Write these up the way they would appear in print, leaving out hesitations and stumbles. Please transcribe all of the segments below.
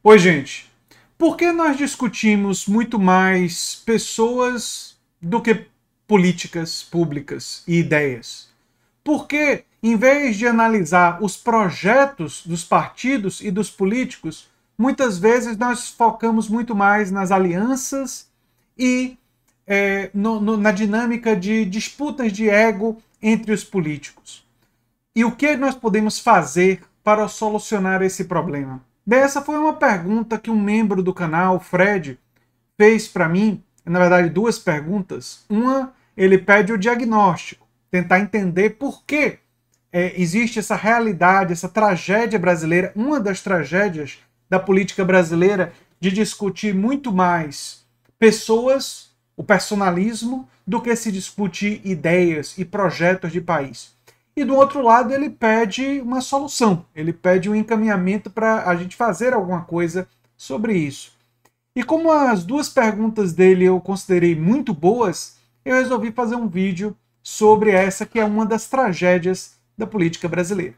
Oi, gente. Por que nós discutimos muito mais pessoas do que políticas públicas e ideias? Porque, em vez de analisar os projetos dos partidos e dos políticos, muitas vezes nós focamos muito mais nas alianças e na dinâmica de disputas de ego entre os políticos. E o que nós podemos fazer para solucionar esse problema? Bem, essa foi uma pergunta que um membro do canal, Fred, fez para mim. Na verdade, duas perguntas. Uma, ele pede o diagnóstico, tentar entender por que existe essa realidade, essa tragédia brasileira, uma das tragédias da política brasileira, de discutir muito mais pessoas, o personalismo, do que se discutir ideias e projetos de país. E do outro lado, ele pede uma solução, ele pede um encaminhamento para a gente fazer alguma coisa sobre isso. E como as duas perguntas dele eu considerei muito boas, eu resolvi fazer um vídeo sobre essa que é uma das tragédias da política brasileira.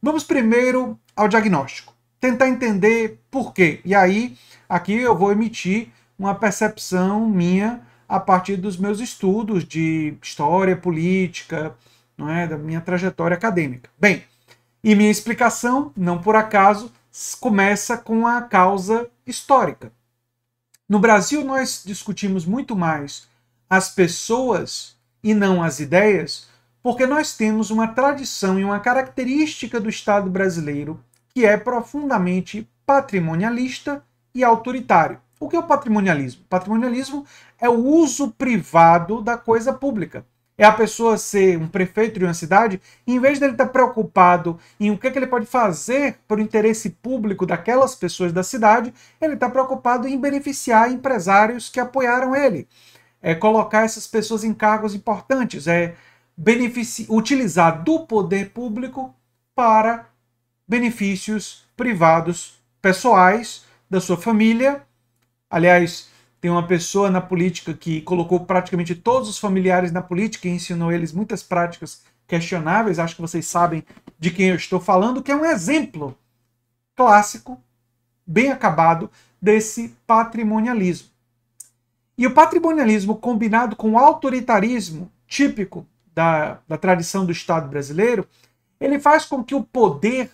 Vamos primeiro ao diagnóstico, tentar entender por quê. E aí, aqui eu vou emitir uma percepção minha a partir dos meus estudos de história política, não é, da minha trajetória acadêmica. Bem, e minha explicação, não por acaso, começa com a causa histórica. No Brasil, nós discutimos muito mais as pessoas e não as ideias, porque nós temos uma tradição e uma característica do Estado brasileiro que é profundamente patrimonialista e autoritário. O que é o patrimonialismo? O patrimonialismo é o uso privado da coisa pública. É a pessoa ser um prefeito de uma cidade, e em vez dele estar preocupado em o que ele pode fazer para o interesse público daquelas pessoas da cidade, ele está preocupado em beneficiar empresários que apoiaram ele. É colocar essas pessoas em cargos importantes, utilizar do poder público para benefícios privados, pessoais, da sua família. Aliás, tem uma pessoa na política que colocou praticamente todos os familiares na política e ensinou eles muitas práticas questionáveis. Acho que vocês sabem de quem eu estou falando, que é um exemplo clássico, bem acabado, desse patrimonialismo. E o patrimonialismo combinado com o autoritarismo típico da tradição do Estado brasileiro, ele faz com que o poder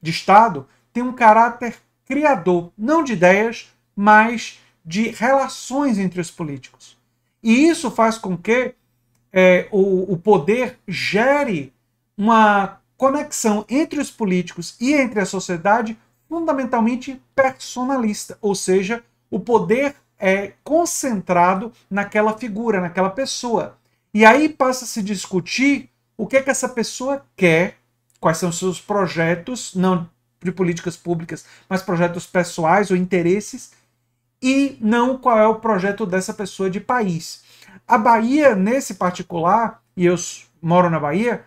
de Estado tenha um caráter criador, não de ideias, mas de relações entre os políticos. E isso faz com que o poder gere uma conexão entre os políticos e entre a sociedade fundamentalmente personalista, ou seja, o poder é concentrado naquela figura, naquela pessoa. E aí passa a se discutir o que essa pessoa quer, quais são os seus projetos, não de políticas públicas, mas projetos pessoais ou interesses, e não qual é o projeto dessa pessoa de país. A Bahia, nesse particular, e eu moro na Bahia,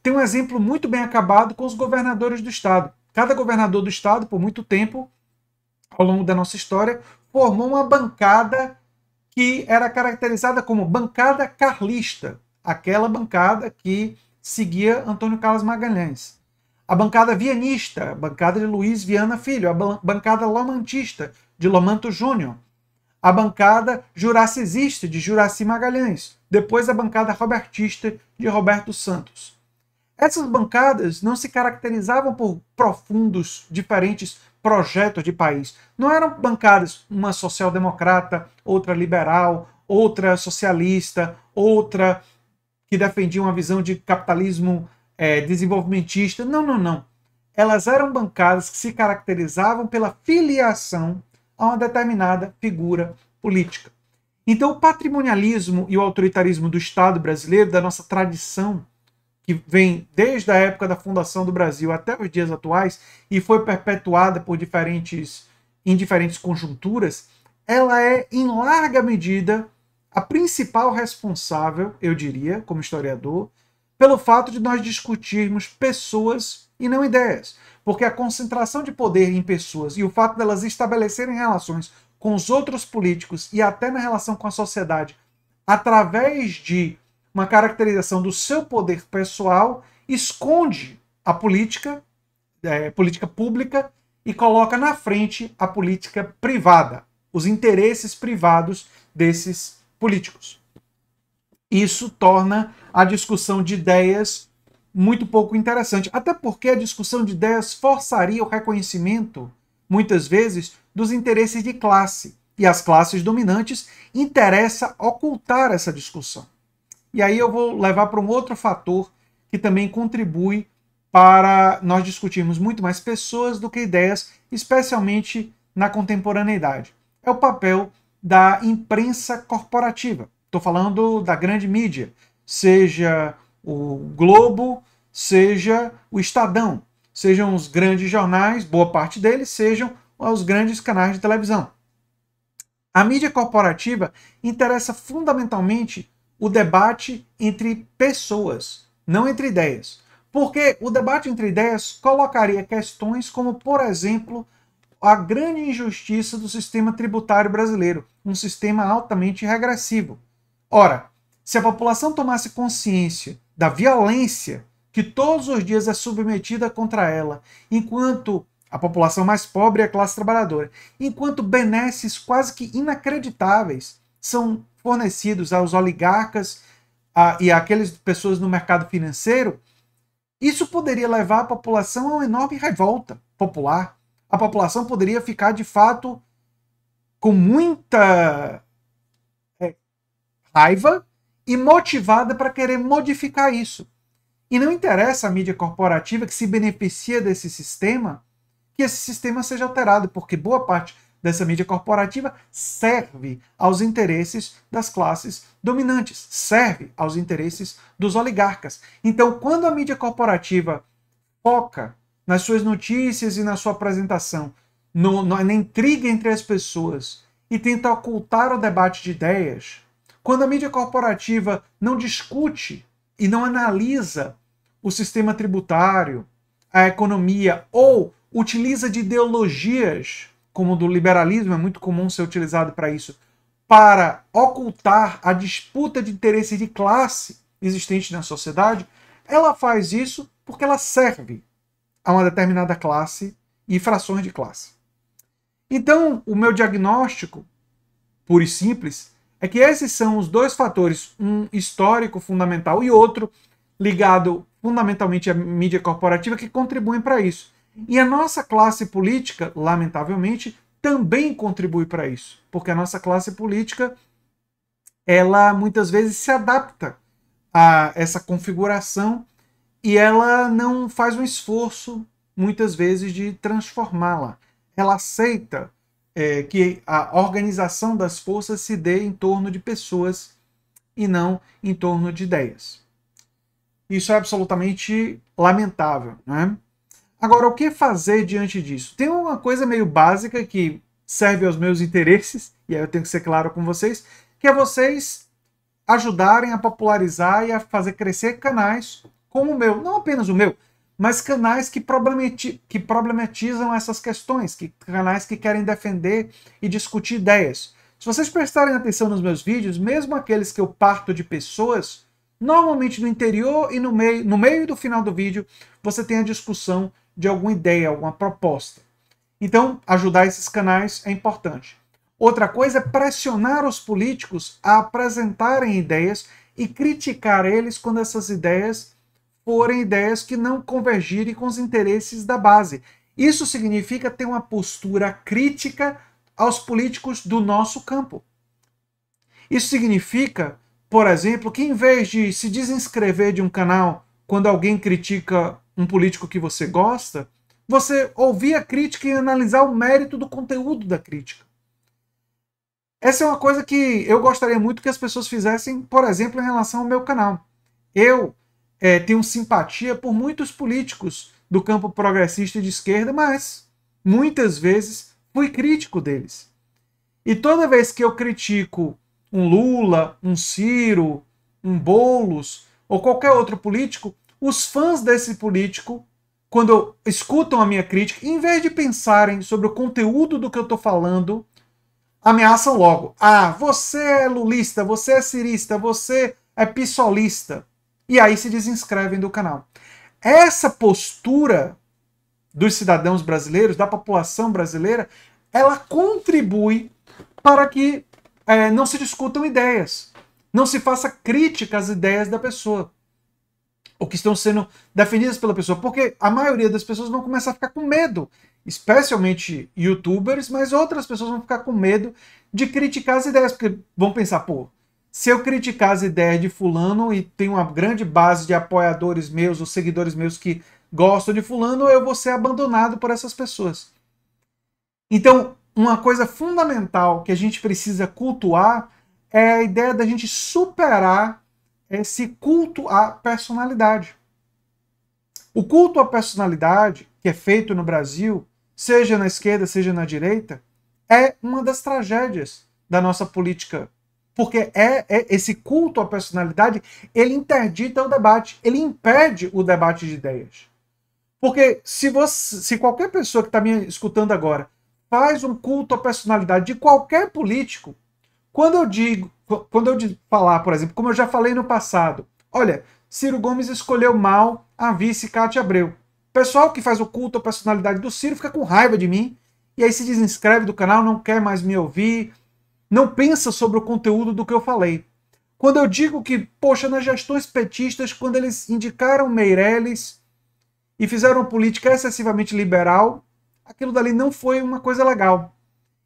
tem um exemplo muito bem acabado com os governadores do Estado. Cada governador do Estado, por muito tempo, ao longo da nossa história, formou uma bancada que era caracterizada como bancada carlista, aquela bancada que seguia Antônio Carlos Magalhães. A bancada vianista, a bancada de Luiz Viana Filho, a bancada lomantista, de Lomanto Júnior, a bancada juracicista, de Juraci Magalhães, depois a bancada robertista, de Roberto Santos. Essas bancadas não se caracterizavam por profundos, diferentes projetos de país. Não eram bancadas, uma social-democrata, outra liberal, outra socialista, outra que defendia uma visão de capitalismo desenvolvimentista. Não, não, não. Elas eram bancadas que se caracterizavam pela filiação a uma determinada figura política. Então, o patrimonialismo e o autoritarismo do Estado brasileiro, da nossa tradição, que vem desde a época da fundação do Brasil até os dias atuais e foi perpetuada por em diferentes conjunturas, ela é, em larga medida, a principal responsável, eu diria, como historiador, pelo fato de nós discutirmos pessoas e não ideias. Porque a concentração de poder em pessoas e o fato delas estabelecerem relações com os outros políticos e até na relação com a sociedade, através de uma caracterização do seu poder pessoal, esconde a política pública e coloca na frente a política privada, os interesses privados desses políticos. Isso torna a discussão de ideias muito pouco interessante, até porque a discussão de ideias forçaria o reconhecimento, muitas vezes, dos interesses de classe, e as classes dominantes interessa ocultar essa discussão. E aí eu vou levar para um outro fator que também contribui para nós discutirmos muito mais pessoas do que ideias, especialmente na contemporaneidade. É o papel da imprensa corporativa. Estou falando da grande mídia, seja o Globo, seja o Estadão, sejam os grandes jornais, boa parte deles, sejam os grandes canais de televisão. A mídia corporativa interessa fundamentalmente o debate entre pessoas, não entre ideias. Porque o debate entre ideias colocaria questões como, por exemplo, a grande injustiça do sistema tributário brasileiro, um sistema altamente regressivo. Ora, se a população tomasse consciência da violência que todos os dias é submetida contra ela, enquanto a população mais pobre é a classe trabalhadora, enquanto benesses quase que inacreditáveis são fornecidos aos oligarcas e àquelas pessoas no mercado financeiro, isso poderia levar a população a uma enorme revolta popular. A população poderia ficar, de fato, com muita raiva e motivada para querer modificar isso. E não interessa a mídia corporativa que se beneficia desse sistema, que esse sistema seja alterado, porque boa parte dessa mídia corporativa serve aos interesses das classes dominantes, serve aos interesses dos oligarcas. Então, quando a mídia corporativa foca nas suas notícias e na sua apresentação na intriga entre as pessoas e tenta ocultar o debate de ideias, quando a mídia corporativa não discute e não analisa o sistema tributário, a economia, ou utiliza de ideologias, como o do liberalismo, é muito comum ser utilizado para isso, para ocultar a disputa de interesse de classe existente na sociedade, ela faz isso porque ela serve a uma determinada classe e frações de classe. Então, o meu diagnóstico, puro e simples, é que esses são os dois fatores, um histórico fundamental e outro ligado fundamentalmente à mídia corporativa, que contribuem para isso. E a nossa classe política, lamentavelmente, também contribui para isso, porque a nossa classe política, ela muitas vezes se adapta a essa configuração e ela não faz um esforço, muitas vezes, de transformá-la. Ela aceita que a organização das forças se dê em torno de pessoas e não em torno de ideias. Isso é absolutamente lamentável, né? Agora, o que fazer diante disso? Tem uma coisa meio básica que serve aos meus interesses, e aí eu tenho que ser claro com vocês, que é vocês ajudarem a popularizar e a fazer crescer canais como o meu. Não apenas o meu, mas canais que problematizam essas questões, canais que querem defender e discutir ideias. Se vocês prestarem atenção nos meus vídeos, mesmo aqueles que eu parto de pessoas, normalmente no interior e no meio e do final do vídeo, você tem a discussão de alguma ideia, alguma proposta. Então, ajudar esses canais é importante. Outra coisa é pressionar os políticos a apresentarem ideias e criticar eles quando essas ideias forem ideias que não convergirem com os interesses da base. Isso significa ter uma postura crítica aos políticos do nosso campo. Isso significa, por exemplo, que em vez de se desinscrever de um canal quando alguém critica um político que você gosta, você ouvir a crítica e analisar o mérito do conteúdo da crítica. Essa é uma coisa que eu gostaria muito que as pessoas fizessem, por exemplo, em relação ao meu canal. Eu tenho simpatia por muitos políticos do campo progressista e de esquerda, mas muitas vezes fui crítico deles. E toda vez que eu critico um Lula, um Ciro, um Boulos ou qualquer outro político, os fãs desse político, quando escutam a minha crítica, em vez de pensarem sobre o conteúdo do que eu estou falando, ameaçam logo. Ah, você é lulista, você é cirista, você é pissolista. E aí se desinscrevem do canal. Essa postura dos cidadãos brasileiros, da população brasileira, ela contribui para que não se discutam ideias, não se faça crítica às ideias da pessoa, ou que estão sendo defendidas pela pessoa, porque a maioria das pessoas vão começar a ficar com medo, especialmente youtubers, mas outras pessoas vão ficar com medo de criticar as ideias, porque vão pensar, pô, se eu criticar as ideias de fulano e tem uma grande base de apoiadores meus, ou seguidores meus que gostam de fulano, eu vou ser abandonado por essas pessoas. Então, uma coisa fundamental que a gente precisa cultuar é a ideia da gente superar esse culto à personalidade. O culto à personalidade, que é feito no Brasil, seja na esquerda, seja na direita, é uma das tragédias da nossa política. Porque esse culto à personalidade, ele interdita o debate, ele impede o debate de ideias. Porque se qualquer pessoa que está me escutando agora faz um culto à personalidade de qualquer político, quando eu falar, por exemplo, como eu já falei no passado, olha, Ciro Gomes escolheu mal a vice Cátia Abreu. O pessoal que faz o culto à personalidade do Ciro fica com raiva de mim, e aí se desinscreve do canal, não quer mais me ouvir, não pensa sobre o conteúdo do que eu falei. Quando eu digo que, poxa, nas gestões petistas, quando eles indicaram Meirelles e fizeram uma política excessivamente liberal, aquilo dali não foi uma coisa legal.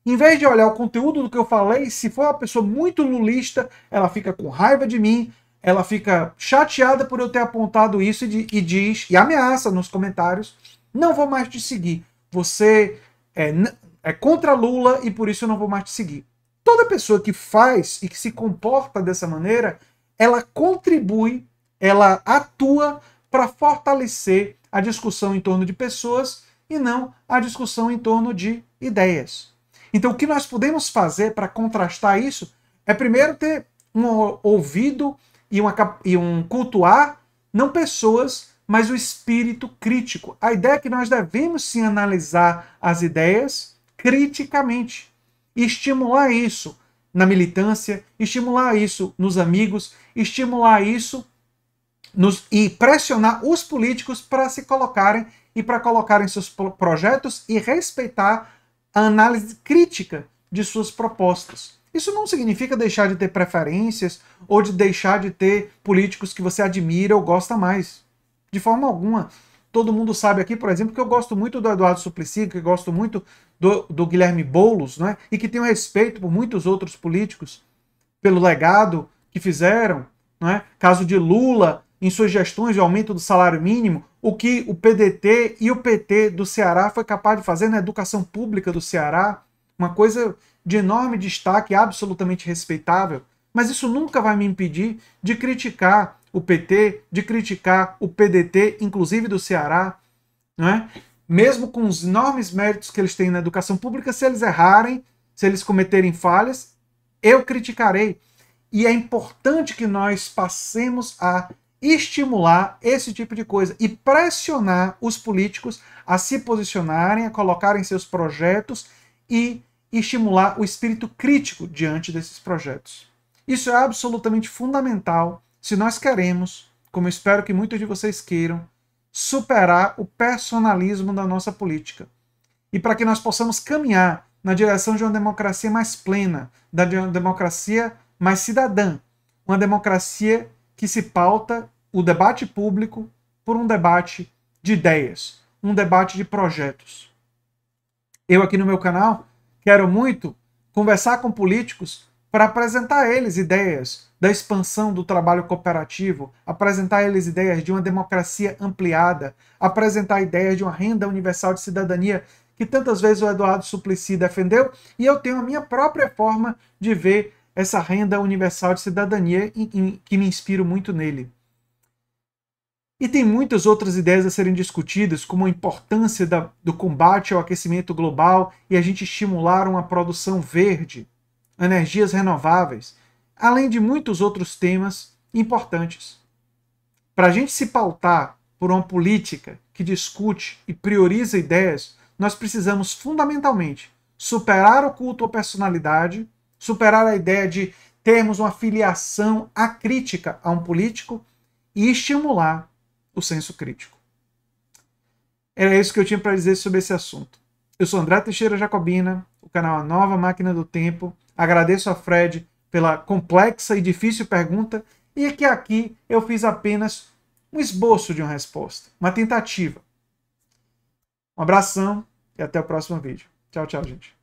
Em vez de olhar o conteúdo do que eu falei, se for uma pessoa muito lulista, ela fica com raiva de mim, ela fica chateada por eu ter apontado isso e diz, e ameaça nos comentários, não vou mais te seguir. Você é contra Lula e por isso eu não vou mais te seguir. Toda pessoa que faz e que se comporta dessa maneira, ela contribui, ela atua para fortalecer a discussão em torno de pessoas e não a discussão em torno de ideias. Então, o que nós podemos fazer para contrastar isso é primeiro ter um ouvido e um cultuar, não pessoas, mas o espírito crítico. A ideia é que nós devemos sim analisar as ideias criticamente e estimular isso na militância, estimular isso nos amigos, estimular isso e pressionar os políticos para se colocarem e para colocarem seus projetos e respeitar a análise crítica de suas propostas. Isso não significa deixar de ter preferências ou de deixar de ter políticos que você admira ou gosta mais. De forma alguma. Todo mundo sabe aqui, por exemplo, que eu gosto muito do Eduardo Suplicy, que eu gosto muito do Guilherme Boulos, né? E que tenho respeito por muitos outros políticos, pelo legado que fizeram. Né? Caso de Lula, em suas gestões de aumento do salário mínimo, o que o PDT e o PT do Ceará foi capaz de fazer na educação pública do Ceará, uma coisa de enorme destaque, absolutamente respeitável, mas isso nunca vai me impedir de criticar o PT, de criticar o PDT, inclusive do Ceará, não é? Mesmo com os enormes méritos que eles têm na educação pública, se eles errarem, se eles cometerem falhas, eu criticarei. E é importante que nós passemos a estimular esse tipo de coisa e pressionar os políticos a se posicionarem, a colocarem seus projetos e estimular o espírito crítico diante desses projetos. Isso é absolutamente fundamental se nós queremos, como eu espero que muitos de vocês queiram, superar o personalismo da nossa política. E para que nós possamos caminhar na direção de uma democracia mais plena, de uma democracia mais cidadã, uma democracia que se pauta o debate público por um debate de ideias, um debate de projetos. Eu aqui no meu canal quero muito conversar com políticos para apresentar a eles ideias da expansão do trabalho cooperativo, apresentar a eles ideias de uma democracia ampliada, apresentar ideias de uma renda universal de cidadania que tantas vezes o Eduardo Suplicy defendeu, e eu tenho a minha própria forma de ver essa renda universal de cidadania que me inspiro muito nele. E tem muitas outras ideias a serem discutidas, como a importância do combate ao aquecimento global e a gente estimular uma produção verde, energias renováveis, além de muitos outros temas importantes. Para a gente se pautar por uma política que discute e prioriza ideias, nós precisamos fundamentalmente superar o culto à personalidade, superar a ideia de termos uma filiação acrítica a um político e estimular o senso crítico. Era isso que eu tinha para dizer sobre esse assunto. Eu sou André Teixeira Jacobina, o canal A Nova Máquina do Tempo. Agradeço a Fred pela complexa e difícil pergunta e que aqui eu fiz apenas um esboço de uma resposta, uma tentativa. Um abração e até o próximo vídeo. Tchau, tchau, gente.